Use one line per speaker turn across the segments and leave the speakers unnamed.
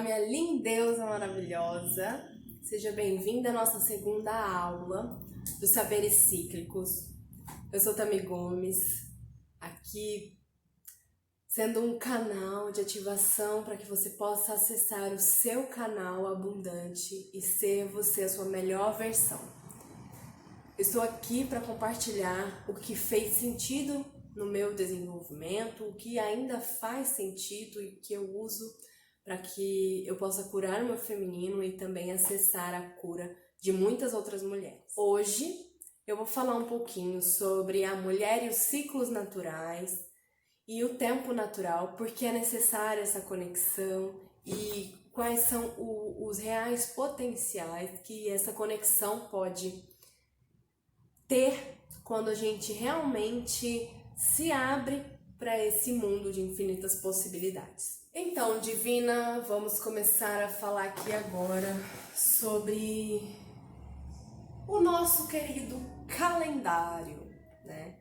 minha lindeusa maravilhosa. Seja bem-vinda à nossa segunda aula dos Saberes Cíclicos. Eu sou Tami Gomes, aqui sendo um canal de ativação para que você possa acessar o seu canal abundante e ser você a sua melhor versão. Estou aqui para compartilhar o que fez sentido no meu desenvolvimento, o que ainda faz sentido e que eu uso para que eu possa curar o meu feminino e também acessar a cura de muitas outras mulheres. Hoje eu vou falar um pouquinho sobre a mulher e os ciclos naturais e o tempo natural, porque é necessária essa conexão e quais são os reais potenciais que essa conexão pode ter quando a gente realmente se abre para esse mundo de infinitas possibilidades. Então, Divina, vamos começar a falar aqui agora sobre o nosso querido calendário, né?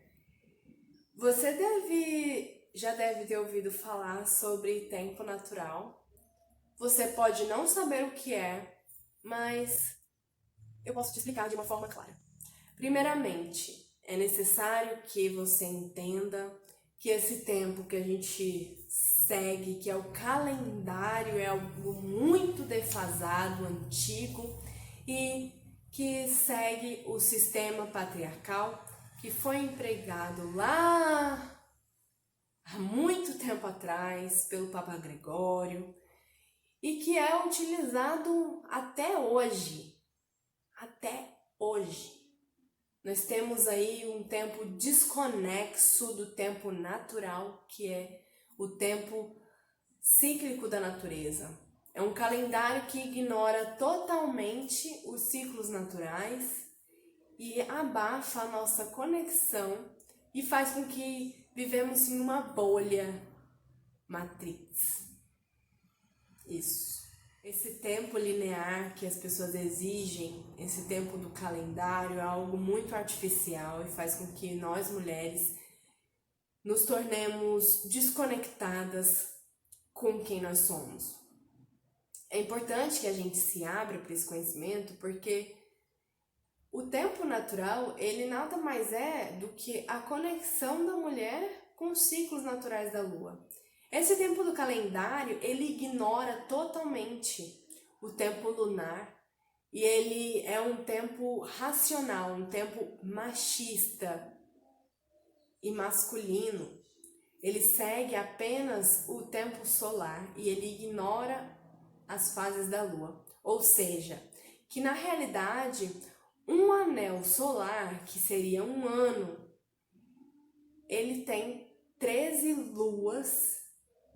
Você já deve ter ouvido falar sobre tempo natural. Você pode não saber o que é, mas eu posso te explicar de uma forma clara. Primeiramente, é necessário que você entenda que esse tempo que a gente segue, que é o calendário, é algo muito defasado, antigo e que segue o sistema patriarcal que foi empregado lá há muito tempo atrás pelo Papa Gregório e que é utilizado até hoje. Até hoje. Nós temos aí um tempo desconexo do tempo natural, que é o tempo cíclico da natureza. É um calendário que ignora totalmente os ciclos naturais e abafa a nossa conexão e faz com que vivemos em uma bolha matrix. Isso. Esse tempo linear que as pessoas exigem, esse tempo do calendário, é algo muito artificial e faz com que nós mulheres nos tornemos desconectadas com quem nós somos. É importante que a gente se abra para esse conhecimento, porque o tempo natural, ele nada mais é do que a conexão da mulher com os ciclos naturais da lua. Esse tempo do calendário, ele ignora totalmente o tempo lunar e ele é um tempo racional, um tempo machista e masculino. Ele segue apenas o tempo solar e ele ignora as fases da lua. Ou seja, que na realidade, um anel solar, que seria um ano, ele tem 13 luas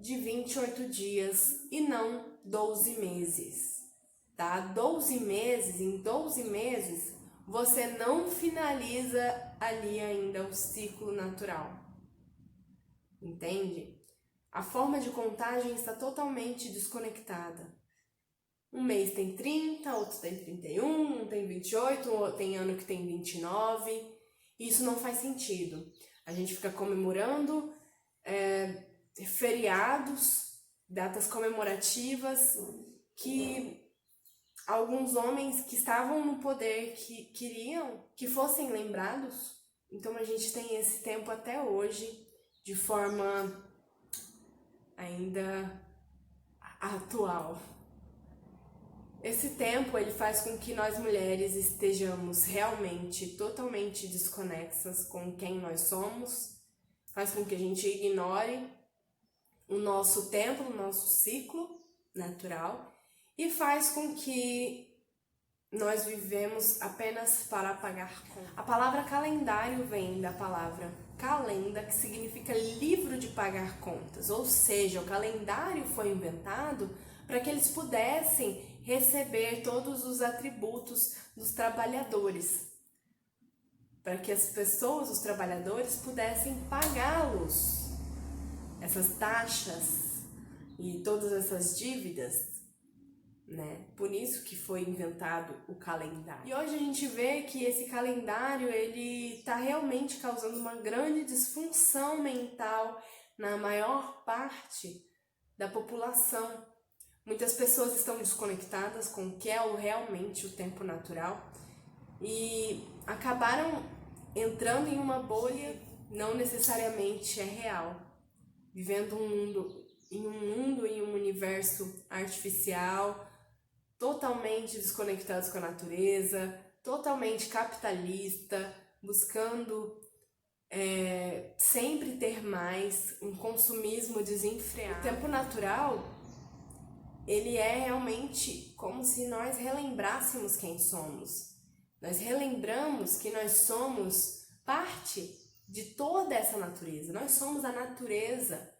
de 28 dias e não 12 meses, tá? 12 meses, em 12 meses, você não finaliza ali ainda o ciclo natural, entende? A forma de contagem está totalmente desconectada. Um mês tem 30, outro tem 31, um tem 28, tem ano que tem 29, isso não faz sentido. A gente fica comemorando feriados, datas comemorativas que alguns homens que estavam no poder que queriam que fossem lembrados. Então a gente tem esse tempo até hoje de forma ainda atual. Esse tempo ele faz com que nós mulheres estejamos realmente totalmente desconexas com quem nós somos, faz com que a gente ignore o nosso tempo, o nosso ciclo natural e faz com que nós vivemos apenas para pagar conta. A palavra calendário vem da palavra calenda, que significa livro de pagar contas, ou seja, o calendário foi inventado para que eles pudessem receber todos os atributos dos trabalhadores, para que as pessoas, os trabalhadores, pudessem pagá-los essas taxas e todas essas dívidas, né? Por isso que foi inventado o calendário. E hoje a gente vê que esse calendário, ele está realmente causando uma grande disfunção mental na maior parte da população, Muitas pessoas estão desconectadas com o que é realmente o tempo natural e acabaram entrando em uma bolha não necessariamente é real, vivendo em um universo artificial, totalmente desconectados com a natureza, totalmente capitalista, buscando sempre ter mais, um consumismo desenfreado. O tempo natural, ele é realmente como se nós relembrássemos quem somos. Nós relembramos que nós somos parte de toda essa natureza. Nós somos a natureza.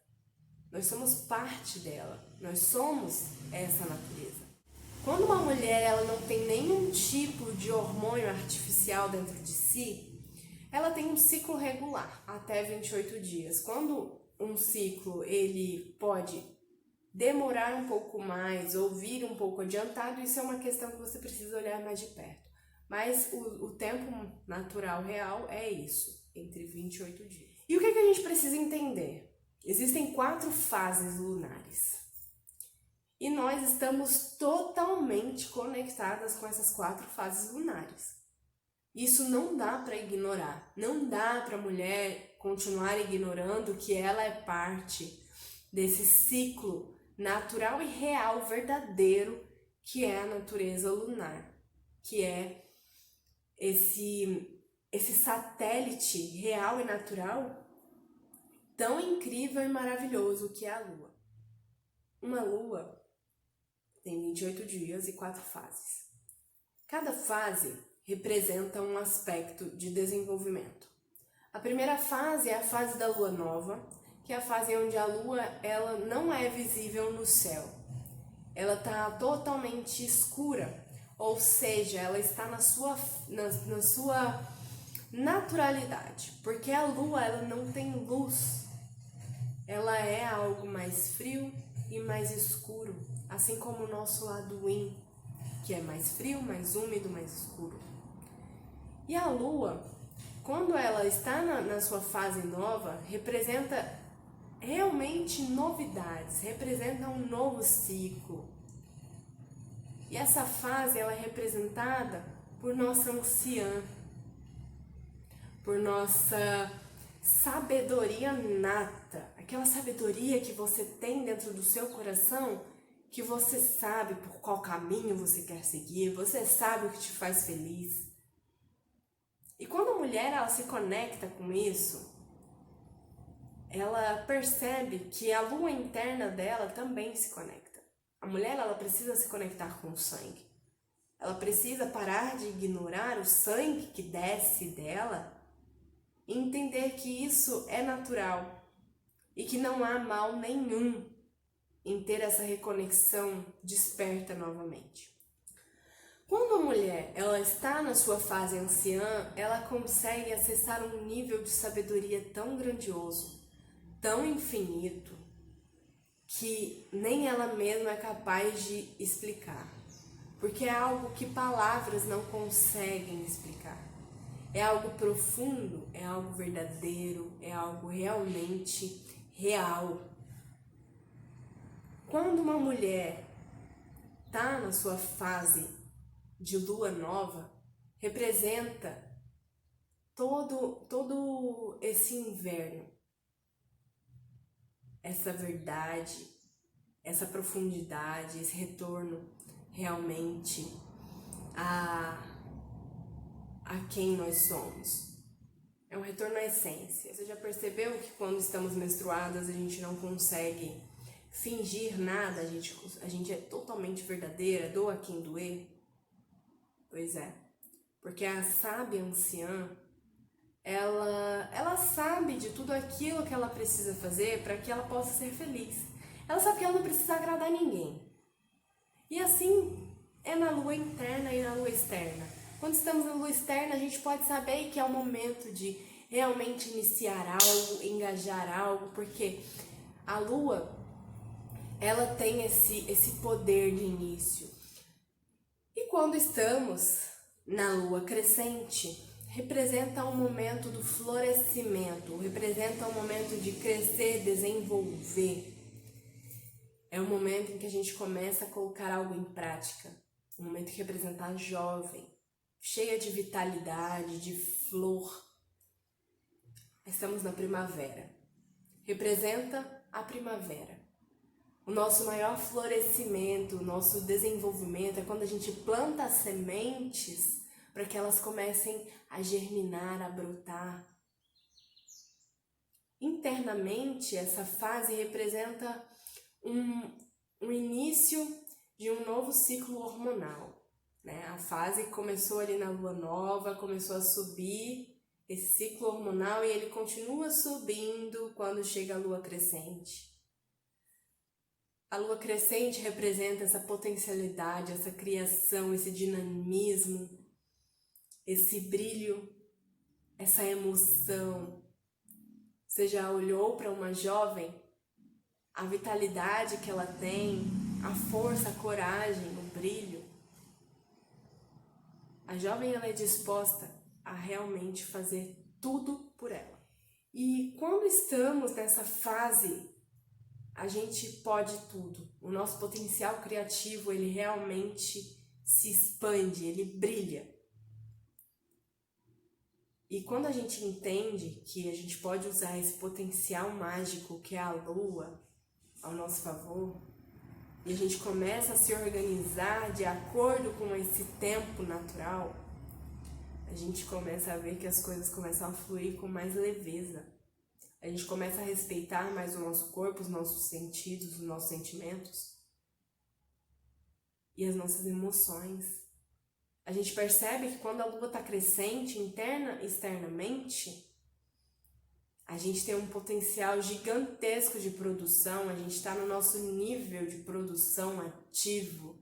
Nós somos parte dela. Nós somos essa natureza. Quando uma mulher ela não tem nenhum tipo de hormônio artificial dentro de si, ela tem um ciclo regular até 28 dias. Quando um ciclo ele pode demorar um pouco mais ou vir um pouco adiantado, isso é uma questão que você precisa olhar mais de perto. Mas o tempo natural real é isso, entre 28 dias. E o que a gente precisa entender? Existem 4 fases lunares. E nós estamos totalmente conectadas com essas 4 fases lunares. Isso não dá para ignorar. Não dá para a mulher continuar ignorando que ela é parte desse ciclo natural e real, verdadeiro, que é a natureza lunar, que é esse satélite real e natural tão incrível e maravilhoso que é a Lua. Uma Lua tem 28 dias e 4 fases. Cada fase representa um aspecto de desenvolvimento. A primeira fase é a fase da Lua Nova, que é a fase onde a Lua ela não é visível no céu. Ela está totalmente escura, ou seja, ela está na sua naturalidade, porque a Lua ela não tem luz. Ela é algo mais frio e mais escuro, assim como o nosso lado yin, que é mais frio, mais úmido, mais escuro. E a Lua, quando ela está na sua fase nova, representa realmente novidades, representa um novo ciclo. E essa fase ela é representada por nossa anciã, por nossa sabedoria nata, aquela sabedoria que você tem dentro do seu coração, que você sabe por qual caminho você quer seguir, você sabe o que te faz feliz. E quando a mulher ela se conecta com isso, ela percebe que a lua interna dela também se conecta. A mulher ela precisa se conectar com o sangue. Ela precisa parar de ignorar o sangue que desce dela e entender que isso é natural e que não há mal nenhum em ter essa reconexão desperta novamente. Quando a mulher ela está na sua fase anciã, ela consegue acessar um nível de sabedoria tão grandioso, tão infinito, que nem ela mesma é capaz de explicar. Porque é algo que palavras não conseguem explicar. É algo profundo, é algo verdadeiro, é algo realmente real. Quando uma mulher está na sua fase de lua nova, representa todo esse inverno, essa verdade, essa profundidade, esse retorno realmente a quem nós somos. É um retorno à essência. Você já percebeu que quando estamos menstruadas a gente não consegue fingir nada, a gente é totalmente verdadeira, doa quem doer? Pois é, porque a sábia anciã, ela sabe de tudo aquilo que ela precisa fazer para que ela possa ser feliz. Ela sabe que ela não precisa agradar ninguém. E assim é na lua interna e na lua externa. Quando estamos na lua externa, a gente pode saber que é o momento de realmente iniciar algo, engajar algo, porque a lua, ela tem esse poder de início. E quando estamos na lua crescente, representa um momento do florescimento, representa um momento de crescer, desenvolver. É um momento em que a gente começa a colocar algo em prática. Um momento que representa a jovem, cheia de vitalidade, de flor. Estamos na primavera. Representa a primavera. O nosso maior florescimento, o nosso desenvolvimento é quando a gente planta as sementes para que elas comecem a germinar, a brotar. Internamente, essa fase representa um início de um novo ciclo hormonal, né? A fase começou ali na lua nova, começou a subir esse ciclo hormonal e ele continua subindo quando chega a lua crescente. A lua crescente representa essa potencialidade, essa criação, esse dinamismo, esse brilho, essa emoção. Você já olhou para uma jovem? A vitalidade que ela tem, a força, a coragem, o brilho. A jovem ela é disposta a realmente fazer tudo por ela. E quando estamos nessa fase, a gente pode tudo. O nosso potencial criativo, ele realmente se expande, ele brilha. E quando a gente entende que a gente pode usar esse potencial mágico que é a lua ao nosso favor, e a gente começa a se organizar de acordo com esse tempo natural, a gente começa a ver que as coisas começam a fluir com mais leveza. A gente começa a respeitar mais o nosso corpo, os nossos sentidos, os nossos sentimentos e as nossas emoções. A gente percebe que quando a lua está crescente, interna e externamente, a gente tem um potencial gigantesco de produção, a gente está no nosso nível de produção ativo,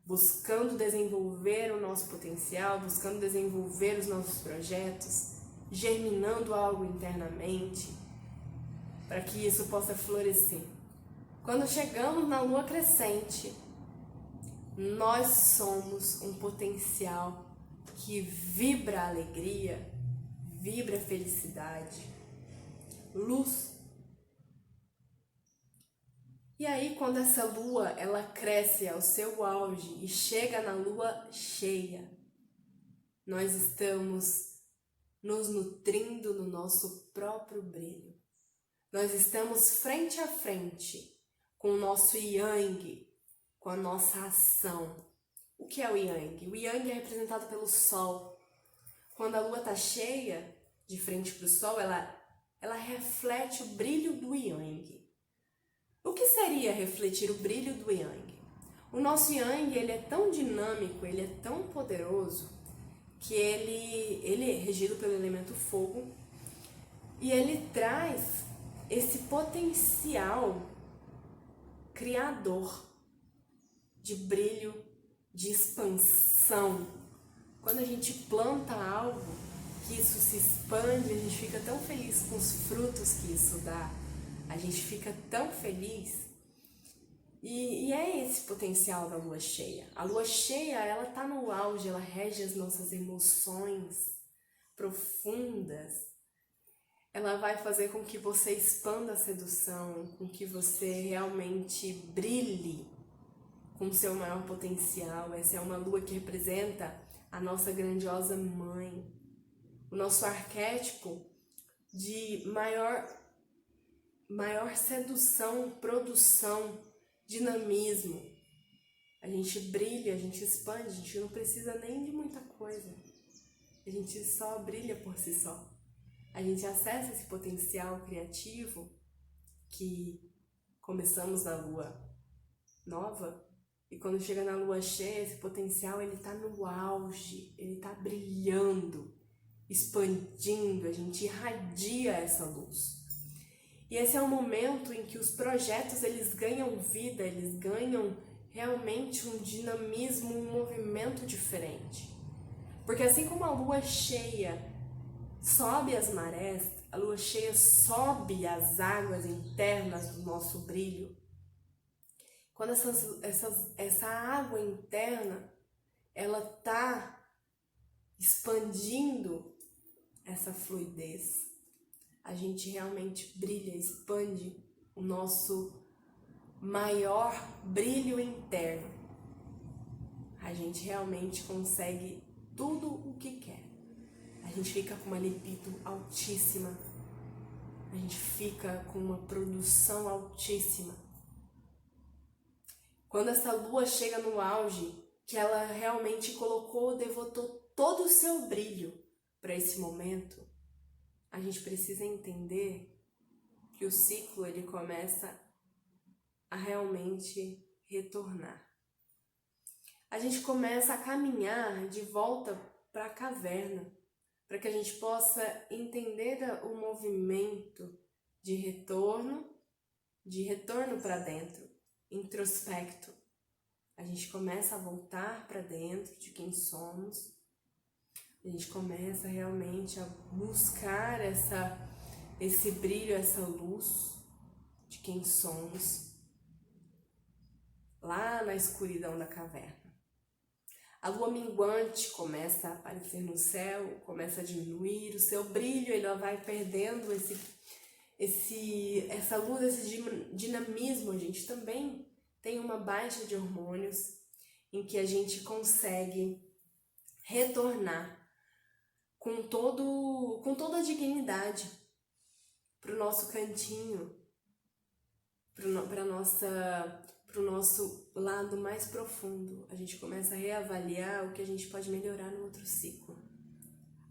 buscando desenvolver o nosso potencial, buscando desenvolver os nossos projetos, germinando algo internamente, para que isso possa florescer. Quando chegamos na lua crescente, nós somos um potencial que vibra alegria, vibra felicidade, luz. E aí, quando essa lua ela cresce ao seu auge e chega na lua cheia, nós estamos nos nutrindo no nosso próprio brilho. Nós estamos frente a frente com o nosso yang, com a nossa ação. O que é o yang? O yang é representado pelo sol. Quando a lua está cheia, de frente para o sol, ela reflete o brilho do yang. O que seria refletir o brilho do yang? O nosso yang ele é tão dinâmico, ele é tão poderoso, que ele é regido pelo elemento fogo e ele traz esse potencial criador de brilho, de expansão. Quando a gente planta algo, que isso se expande, a gente fica tão feliz com os frutos que isso dá, a gente fica tão feliz. E é esse potencial da lua cheia. A lua cheia, ela tá no auge, ela rege as nossas emoções profundas. Ela vai fazer com que você expanda a sedução, com que você realmente brilhe com o seu maior potencial. Essa é uma lua que representa a nossa grandiosa mãe, o nosso arquétipo de maior sedução, produção, dinamismo. A gente brilha, a gente expande, a gente não precisa nem de muita coisa. A gente só brilha por si só. A gente acessa esse potencial criativo que começamos na lua nova e quando chega na lua cheia, esse potencial ele tá no auge, ele tá brilhando, expandindo, a gente irradia essa luz. E esse é o momento em que os projetos eles ganham vida, eles ganham realmente um dinamismo, um movimento diferente. Porque assim como a lua cheia sobe as marés, a lua cheia sobe as águas internas do nosso brilho. Quando essa água interna, ela tá expandindo essa fluidez, a gente realmente brilha, expande o nosso maior brilho interno, a gente realmente consegue tudo o que quer. A gente fica com uma libido altíssima, a gente fica com uma produção altíssima. Quando essa lua chega no auge, que ela realmente devotou todo o seu brilho para esse momento, a gente precisa entender que o ciclo ele começa a realmente retornar. A gente começa a caminhar de volta para a caverna, para que a gente possa entender o movimento de retorno para dentro, introspecto. A gente começa a voltar para dentro de quem somos, a gente começa realmente a buscar esse brilho, essa luz de quem somos, lá na escuridão da caverna. A lua minguante começa a aparecer no céu, começa a diminuir o seu brilho, ela vai perdendo essa luz, esse dinamismo. A gente também tem uma baixa de hormônios em que a gente consegue retornar com toda a dignidade para o nosso cantinho, para o nosso lado mais profundo. A gente começa a reavaliar o que a gente pode melhorar no outro ciclo.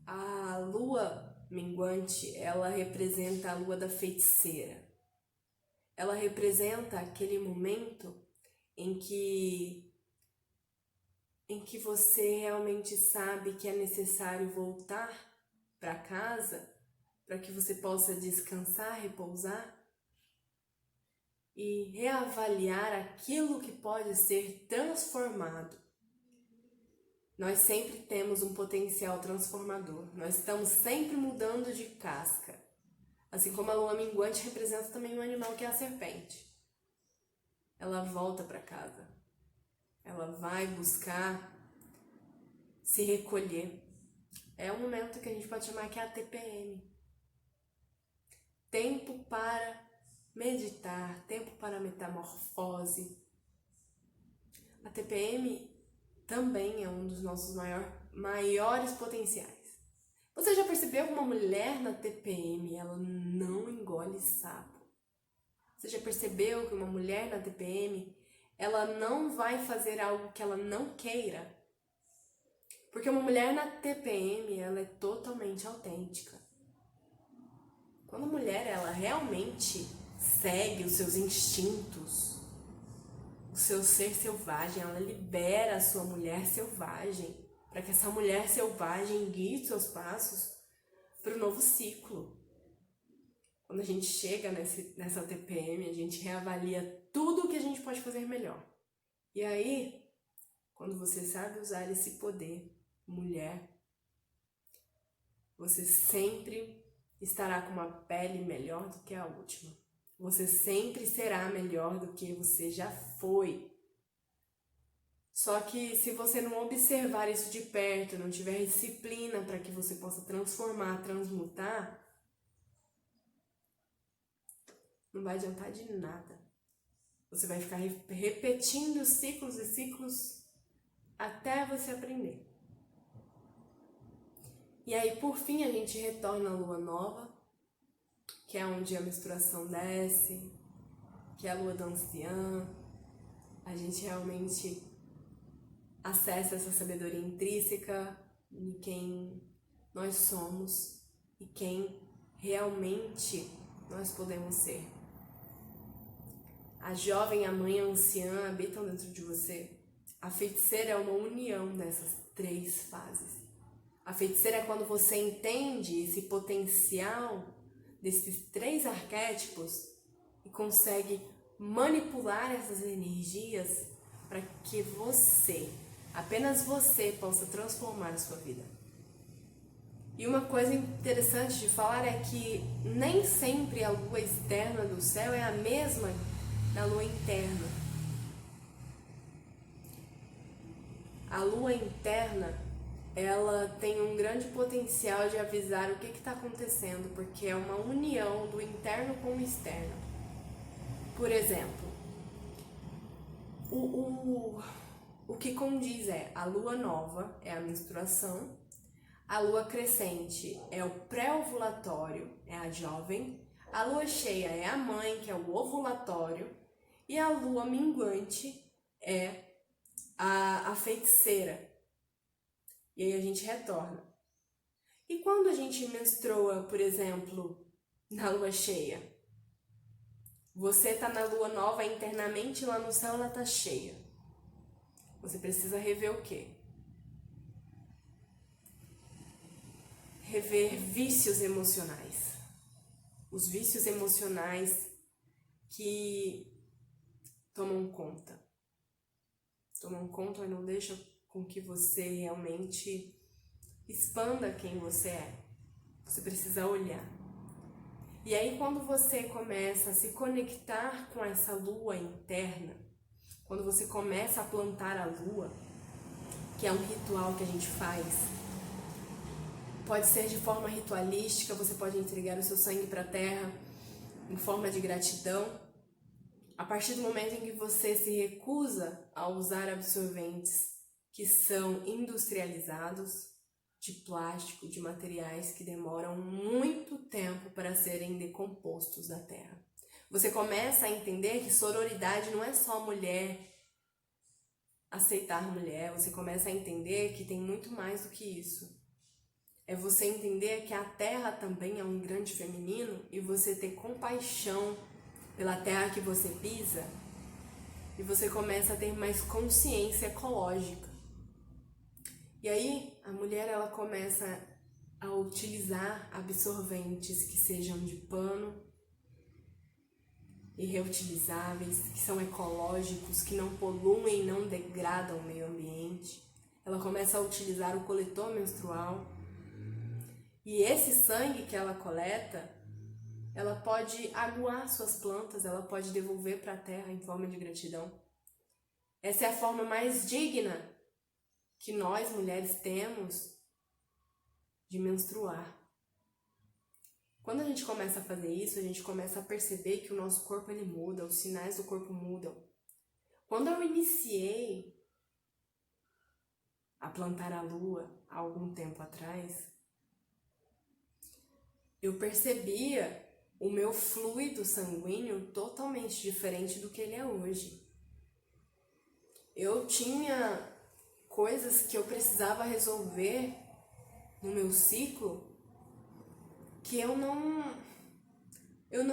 A lua minguante, ela representa a lua da feiticeira. Ela representa aquele momento em que você realmente sabe que é necessário voltar para casa para que você possa descansar, repousar e reavaliar aquilo que pode ser transformado. Nós sempre temos um potencial transformador, nós estamos sempre mudando de casca. Assim como a lua minguante representa também um animal que é a serpente. Ela volta para casa, ela vai buscar se recolher. É um momento que a gente pode chamar que é a TPM. Tempo para meditar, tempo para metamorfose. A TPM também é um dos nossos maiores potenciais. Você já percebeu que uma mulher na TPM, ela não engole sapo? Você já percebeu que uma mulher na TPM, ela não vai fazer algo que ela não queira? Porque uma mulher na TPM, ela é totalmente autêntica. Quando a mulher, ela realmente segue os seus instintos, o seu ser selvagem, ela libera a sua mulher selvagem, para que essa mulher selvagem guie seus passos para o novo ciclo. Quando a gente chega nessa TPM, a gente reavalia tudo o que a gente pode fazer melhor. E aí, quando você sabe usar esse poder, mulher, você sempre estará com uma pele melhor do que a última. Você sempre será melhor do que você já foi. Só que se você não observar isso de perto, não tiver disciplina para que você possa transformar, transmutar, não vai adiantar de nada. Você vai ficar repetindo ciclos e ciclos até você aprender. E aí, por fim, a gente retorna à lua nova, que é onde a menstruação desce, que é a lua da anciã. A gente realmente acessa essa sabedoria intrínseca de quem nós somos e quem realmente nós podemos ser. A jovem, a mãe e a anciã habitam dentro de você. A feiticeira é uma união dessas três fases. A feiticeira é quando você entende esse potencial desses três arquétipos e consegue manipular essas energias para que você, apenas você, possa transformar a sua vida. E uma coisa interessante de falar é que nem sempre a lua externa do céu é a mesma da lua interna. A lua interna, ela tem um grande potencial de avisar o que está acontecendo, porque é uma união do interno com o externo. Por exemplo, O que condiz é a lua nova, é a menstruação, a lua crescente é o pré-ovulatório, é a jovem, a lua cheia é a mãe, que é o ovulatório, e a lua minguante é a feiticeira. E aí a gente retorna. E quando a gente menstrua, por exemplo, na lua cheia? Você tá na lua nova internamente, lá no céu ela tá cheia. Você precisa rever o quê? Rever vícios emocionais. Os vícios emocionais que tomam conta e não deixam com que você realmente expanda quem você é. Você precisa olhar. E aí quando você começa a se conectar com essa lua interna, quando você começa a plantar a lua, que é um ritual que a gente faz, pode ser de forma ritualística, você pode entregar o seu sangue para a terra em forma de gratidão. A partir do momento em que você se recusa a usar absorventes que são industrializados, de plástico, de materiais que demoram muito tempo para serem decompostos da terra. Você começa a entender que sororidade não é só mulher aceitar mulher, você começa a entender que tem muito mais do que isso. É você entender que a terra também é um grande feminino e você ter compaixão pela terra que você pisa, e você começa a ter mais consciência ecológica. E aí a mulher ela começa a utilizar absorventes que sejam de pano e reutilizáveis, que são ecológicos, que não poluem, não degradam o meio ambiente. Ela começa a utilizar o coletor menstrual. E esse sangue que ela coleta, ela pode aguar suas plantas, ela pode devolver para a terra em forma de gratidão. Essa é a forma mais digna que nós mulheres temos de menstruar. Quando a gente começa a fazer isso, a gente começa a perceber que o nosso corpo ele muda, os sinais do corpo mudam. Quando eu iniciei a plantar a lua há algum tempo atrás, eu percebia o meu fluido sanguíneo totalmente diferente do que ele é hoje. Eu tinha coisas que eu precisava resolver no meu ciclo que eu não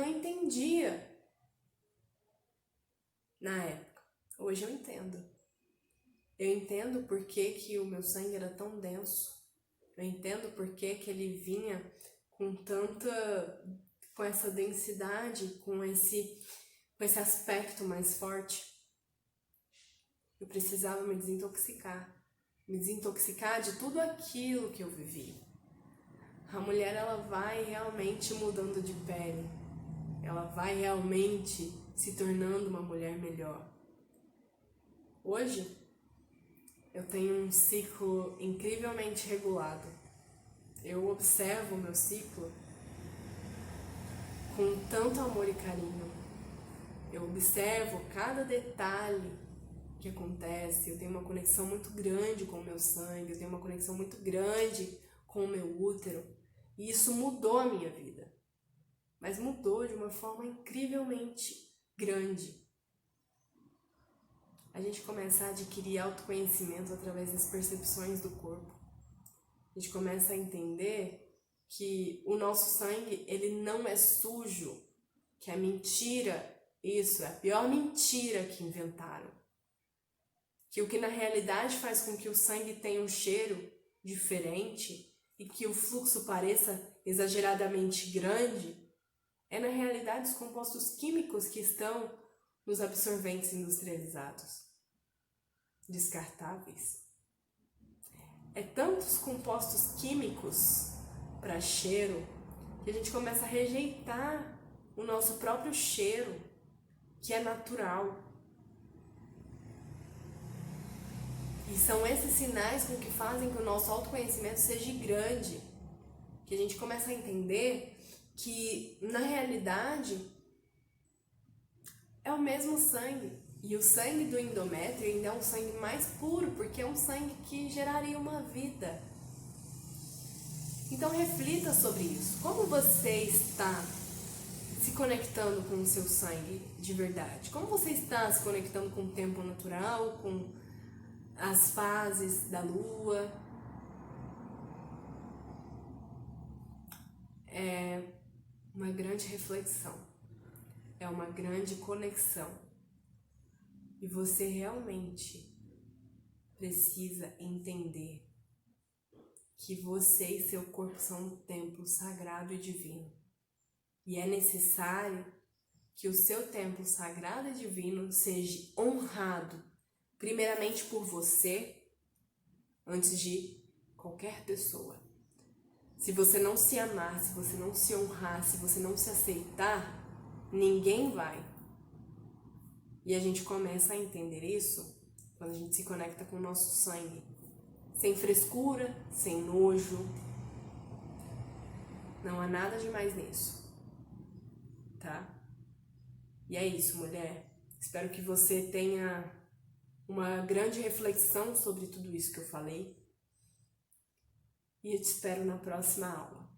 entendia na época. Hoje eu entendo. Eu entendo por que o meu sangue era tão denso. Eu entendo por que ele vinha com essa densidade, com esse aspecto mais forte. Eu precisava me desintoxicar de tudo aquilo que eu vivi. A mulher ela vai realmente mudando de pele, ela vai realmente se tornando uma mulher melhor. Hoje eu tenho um ciclo incrivelmente regulado. Eu observo o meu ciclo com tanto amor e carinho. Eu observo cada detalhe que acontece. Eu tenho uma conexão muito grande com o meu sangue, eu tenho uma conexão muito grande com o meu útero. E isso mudou a minha vida. Mas mudou de uma forma incrivelmente grande. A gente começa a adquirir autoconhecimento através das percepções do corpo. A gente começa a entender que o nosso sangue, ele não é sujo, que é mentira. Isso é a pior mentira que inventaram. Que o que na realidade faz com que o sangue tenha um cheiro diferente e que o fluxo pareça exageradamente grande é na realidade os compostos químicos que estão nos absorventes industrializados, descartáveis. É tantos compostos químicos para cheiro que a gente começa a rejeitar o nosso próprio cheiro, que é natural. E são esses sinais que fazem que o nosso autoconhecimento seja grande, que a gente começa a entender que, na realidade, é o mesmo sangue. E o sangue do endométrio ainda é um sangue mais puro, porque é um sangue que geraria uma vida. Então reflita sobre isso. Como você está se conectando com o seu sangue de verdade? Como você está se conectando com o tempo natural, com as fases da lua? É uma grande reflexão, é uma grande conexão. E você realmente precisa entender que você e seu corpo são um templo sagrado e divino. E é necessário que o seu templo sagrado e divino seja honrado, primeiramente por você, antes de qualquer pessoa. Se você não se amar, se você não se honrar, se você não se aceitar, ninguém vai. E a gente começa a entender isso quando a gente se conecta com o nosso sangue. Sem frescura, sem nojo. Não há nada de mais nisso. Tá? E é isso, mulher. Espero que você tenha uma grande reflexão sobre tudo isso que eu falei. E eu te espero na próxima aula.